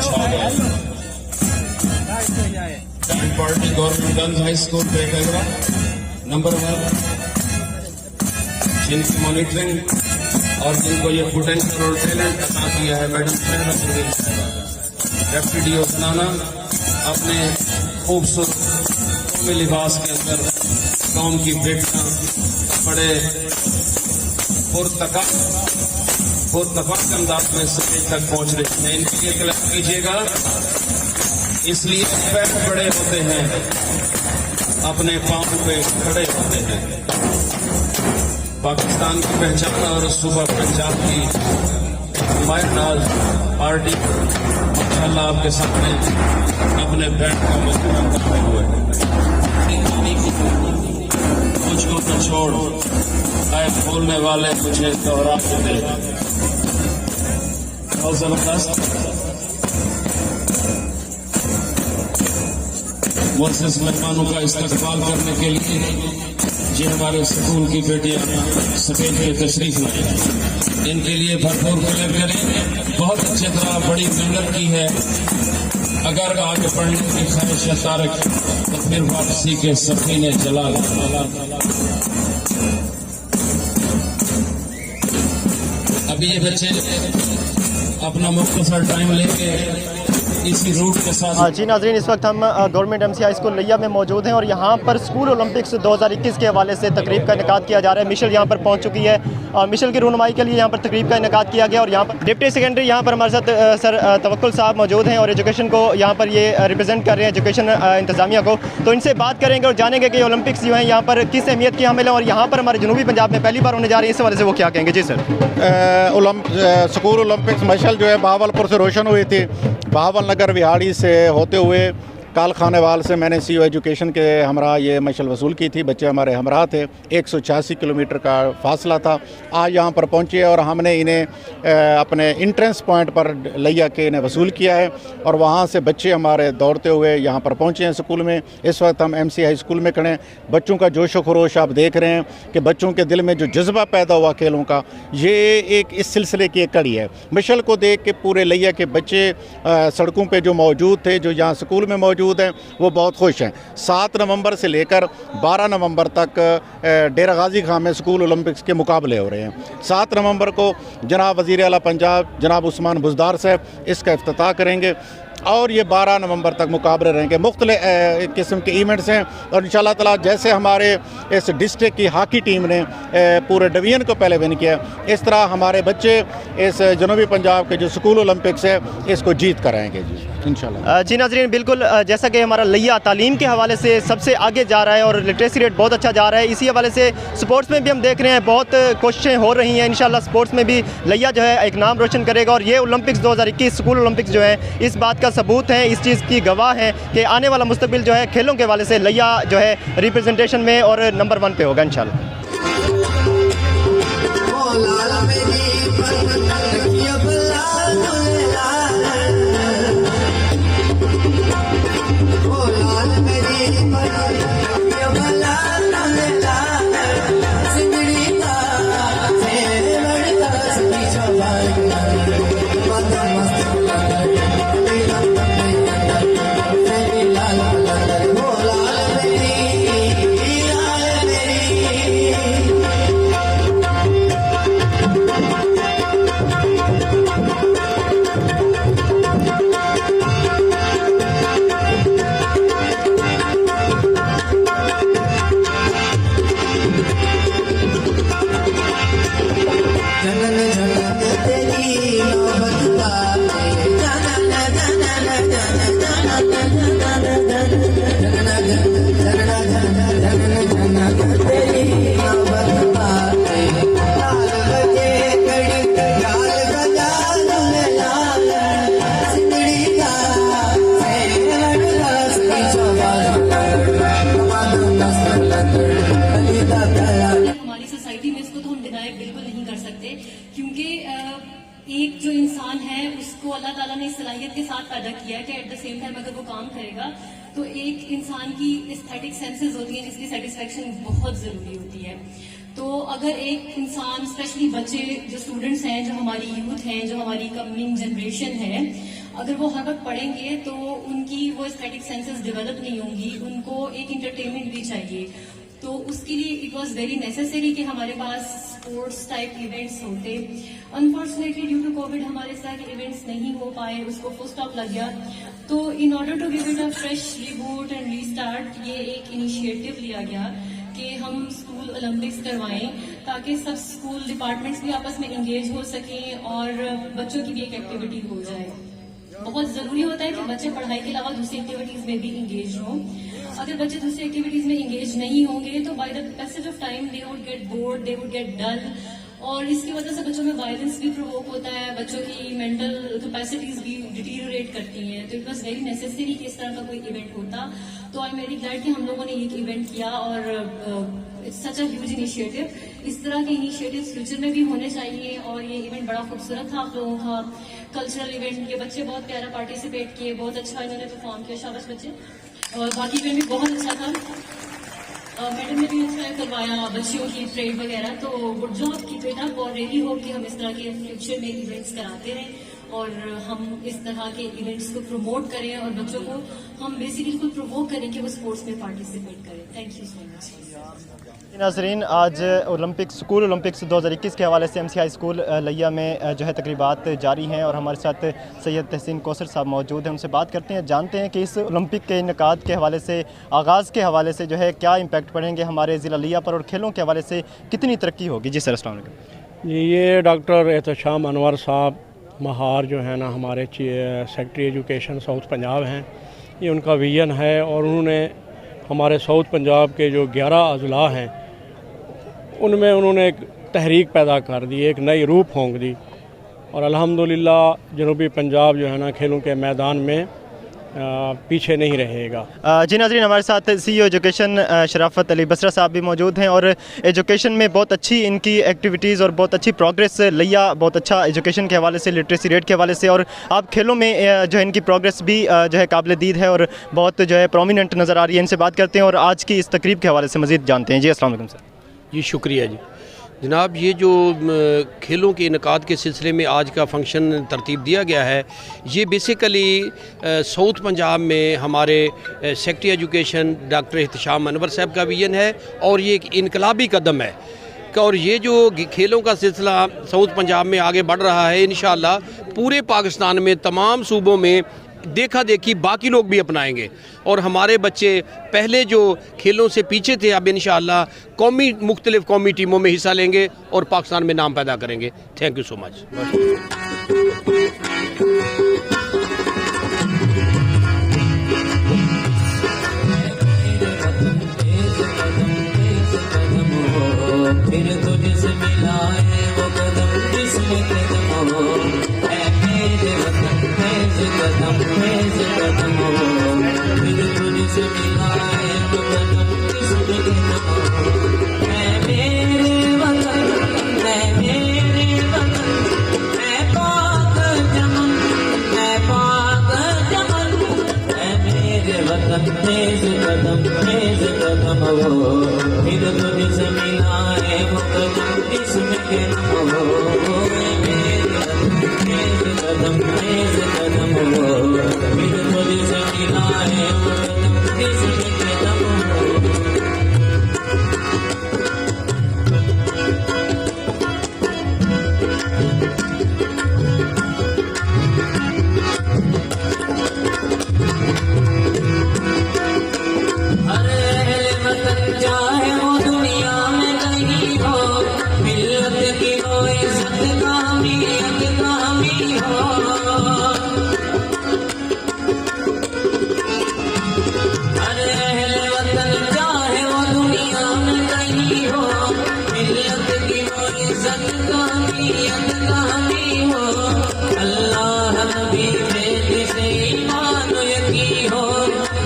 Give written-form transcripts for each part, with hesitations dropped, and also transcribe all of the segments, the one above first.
छा गया। Band party government girls high school Petgara number 1, जिनकी मॉनिटरिंग और जिनको ये पोटेंशियल और टैलेंट अता किया है मैडम डेप्टी डी बनाना अपने खूबसूरत लिबास के अंदर कौम की बेटियां बड़े पुरतफाक अंदाज में स्टेज तक पहुंच रहे हैं। इनके लिए क्लैप कीजिएगा। इसलिए पैर बड़े होते हैं, अपने पांव पे खड़े होते हैं। पाकिस्तान की पहचान और सूबा पंजाब की मायनाज पार्टी माशाल्लाह आपके सामने अपने बैंड का मुजरा करते हुए मुझको तो छोड़ आए बोलने वाले मुझे दोहरा दे। बहुत जबरदस्त मुअज़्ज़िज़ मेहमानों का इस्तकबाल करने के लिए जी हमारे स्कूल की बेटियां सफेद पे तशरीफ लाई, इनके लिए भरपूर क्लैप करें। बहुत अच्छी तरह बड़ी मेहनत की है। अगर आगे बढ़ने की ख्वाहिश है तारक तो फिर वापसी के सफीने जला। अभी ये बच्चे अपना मुख्तसर टाइम लेके इसी रूट के साथ। जी नाज़रीन, इस वक्त हम गवर्नमेंट MCI स्कूल लिया में मौजूद हैं और यहाँ पर स्कूल ओलंपिक्स 2021 के हवाले से तकरीब का इनेकाद किया जा रहा है। मिशेल यहाँ पर पहुँच चुकी है। मिशेल की रहनुमाई के लिए यहाँ पर तकरीब का इनेकाद किया गया और यहाँ पर डिप्टी सेक्रेटरी यहाँ पर हमारे साथ सर तवक्कुल साहब मौजूद हैं और एजुकेशन को यहाँ पर ये रिप्रेजेंट कर रहे हैं, एजुकेशन इंतजामिया को। तो इनसे बात करेंगे और जानेंगे कि ओलंपिक्स जो हैं यहाँ पर किस अहमियत की हामिल है और यहाँ पर हमारे जनूबी पंजाब में पहली बार होने जा रही है, इस हवाले से वो क्या कहेंगे। जी सर। स्कूल ओलंपिक्स मशल जो है बहावलपुर से रोशन हुई थी। बहावल नगर विहाड़ी से होते हुए काल खानेवाल से मैंने CO एजुकेशन के हमरा ये मशल वसूल की थी। बच्चे हमारे हमरा थे। 186 किलोमीटर का फासला था। आज यहाँ पर पहुँचे और हमने इन्हें अपने इंट्रेंस पॉइंट पर लिया के इन्हें वसूल किया है और वहाँ से बच्चे हमारे दौड़ते हुए यहाँ पर पहुँचे हैं स्कूल में। इस वक्त हम MCI स्कूल में खड़े हैं। बच्चों का जोश व खरोश आप देख रहे हैं कि बच्चों के दिल में जो जज्बा पैदा हुआ खेलों का, ये एक इस सिलसिले की एक कड़ी है। मशल को देख के पूरे लिया के बच्चे सड़कों पर जो मौजूद थे, जो यहाँ स्कूल में मौजूद हैं, वो बहुत खुश हैं। 7 नवंबर से लेकर 12 नवंबर तक डेरा गाजी खां में स्कूल ओलंपिक्स के मुकाबले हो रहे हैं। 7 नवंबर को जनाब वज़ीर आला पंजाब जनाब उस्मान बुज़दार साहब इसका इफ्तिताह करेंगे और ये 12 नवंबर तक मुकाबले रहेंगे। मुख्तलिफ किस्म के इवेंट्स हैं और इंशाअल्लाह ताला जैसे हमारे इस डिस्ट्रिक्ट की हॉकी टीम ने पूरे डिवीज़न को पहले विन किया, इस तरह हमारे बच्चे इस जनूबी पंजाब के जो स्कूल ओलंपिक्स है इसको जीत कर आएंगे जी इंशाअल्लाह। जी नाज़रीन, बिल्कुल जैसा कि हमारा लिया तालीम के हवाले से सबसे आगे जा रहा है और लिटरेसी रेट बहुत अच्छा जा रहा है, इसी हवाले से स्पोर्ट्स में भी हम देख रहे हैं बहुत कोशिशें हो रही हैं। इंशाअल्लाह स्पोर्ट्स में भी लिया जो है एक नाम रोशन करेगा और ये ओलंपिक्स 2021 स्कूल ओलंपिक्स जो है इस बात का सबूत है, इस चीज़ की गवाह है कि आने वाला मुस्तकबिल जो है खेलों के हवाले से लिया जो है रिप्रेजेंटेशन में और नंबर 1 पे होगा इंशाअल्लाह। एक जो इंसान है उसको अल्लाह ताला ने इस सलाहियत के साथ पैदा किया है कि एट द सेम टाइम अगर वो काम करेगा तो एक इंसान की एस्थेटिक सेंसेस होती हैं जिसकी सेटिस्फेक्शन बहुत जरूरी होती है। तो अगर एक इंसान स्पेशली बच्चे जो स्टूडेंट्स हैं, जो हमारी यूथ हैं, जो हमारी कमिंग जनरेशन है, अगर वो हर वक्त पढ़ेंगे तो उनकी वो एस्थेटिक सेंसेस डेवलप नहीं होंगी, उनको एक इंटरटेनमेंट भी चाहिए। तो उसके लिए इट वॉज वेरी नेसेसरी कि हमारे पास स्पोर्ट्स टाइप इवेंट्स होते। अनफॉर्चुनेटली ड्यू टू कोविड हमारे इस तरह के इवेंट्स नहीं हो पाए, उसको फुल स्टॉप लग गया। तो in order to give it a fresh reboot and restart, ये एक इनिशिएटिव लिया गया कि हम स्कूल ओलंपिक्स करवाएं ताकि सब स्कूल डिपार्टमेंट्स भी आपस में इंगेज हो सकें और बच्चों की भी एक एक्टिविटी हो जाए। बहुत जरूरी होता है कि बच्चे पढ़ाई के अलावा दूसरी एक्टिविटीज में भी इंगेज हों। अगर बच्चे दूसरी एक्टिविटीज में इंगेज नहीं होंगे तो by the passage of time they would get bored, they would get dull, और इसकी वजह से बच्चों में वायलेंस भी प्रोवोक होता है, बच्चों की मेंटल कैपेसिटीज भी डिटीरियोरेट करती हैं। तो इट वॉज वेरी नेसेसरी कि इस तरह का कोई इवेंट होता। तो आई एम वेरी ग्लैड कि हम लोगों ने ये इवेंट किया और it's such a huge initiative. इस तरह के इनिशिएटिव्स फ्यूचर में भी होने चाहिए और ये इवेंट बड़ा खूबसूरत था आप लोगों का, कल्चरल इवेंट। ये बच्चे बहुत प्यारा पार्टिसिपेट किए, बहुत अच्छा इन्होंने परफॉर्म किया, शाबाश बच्चे। और बाकी इवेंट भी बहुत अच्छा था, मैडम ने भी अच्छा करवाया बच्चियों की परेड वगैरह। तो good job, keep it up, और रेडी हो कि हम इस तरह के फ्यूचर में इवेंट्स कराते रहें और हम इस तरह के इवेंट्स को प्रमोट करें और बच्चों को हम बेसिकली खुद प्रोवोक करें कि वो स्पोर्ट्स में पार्टिसिपेट करें। Thank you so much. नाज़रीन, आज स्कूल ओलंपिक्स 2021 के हवाले से MCI स्कूल लिया में जो है तकरीबात जारी हैं और हमारे साथ सैयद तहसीन कौसर साहब मौजूद हैं। उनसे बात करते हैं, जानते हैं कि इस ओलंपिक के इनेकाद के हवाले से, आगाज़ के हवाले से जो है क्या इम्पैक्ट पड़ेंगे हमारे ज़िला लिया पर, और खेलों के हवाले से कितनी तरक्की होगी। जी सर, अस्सलाम वालेकुम। जी, ये डॉक्टर एहतशाम अनवर साहब महार जो है ना हमारे सेक्रेटरी एजुकेशन साउथ पंजाब हैं, ये उनका विजन है और उन्होंने हमारे साउथ पंजाब के जो 11 अजला हैं उनमें उन्होंने एक तहरीक पैदा कर दी, एक नई रूप होंग दी और अल्हम्दुलिल्लाह जनूबी पंजाब जो है ना खेलों के मैदान में पीछे नहीं रहेगा। जी नाज़रीन, हमारे साथ CEO एजुकेशन शराफत अली बसरा साहब भी मौजूद हैं और एजुकेशन में बहुत अच्छी इनकी एक्टिविटीज़ और बहुत अच्छी प्रोग्रेस लिया, बहुत अच्छा एजुकेशन के हवाले से, लिटरेसी रेट के हवाले से, और आप खेलों में जो है इनकी प्रोग्रेस भी जो है काबिल दीद है और बहुत जो है प्रोमिनेंट नज़र आ रही है। इनसे बात करते हैं और आज की इस तकरीब के हवाले से मज़ीद जानते हैं। जी अस्सलाम वालेकुम सर। जी शुक्रिया जी जनाब। ये जो खेलों के इनकाद के सिलसिले में आज का फंक्शन तरतीब दिया गया है, ये बेसिकली साउथ पंजाब में हमारे secretary education doctor Ehtesham Anwar साहब का विजन है और ये एक इनकलाबी कदम है। और ये जो खेलों का सिलसिला साउथ पंजाब में आगे बढ़ रहा है, इंशाअल्लाह पूरे पाकिस्तान में तमाम सूबों में देखा देखी बाकी लोग भी अपनाएंगे और हमारे बच्चे पहले जो खेलों से पीछे थे अब इंशाअल्लाह मुख्तलिफ कौमी टीमों में हिस्सा लेंगे और पाकिस्तान में नाम पैदा करेंगे। Thank you so much.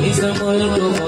इस मुल्क को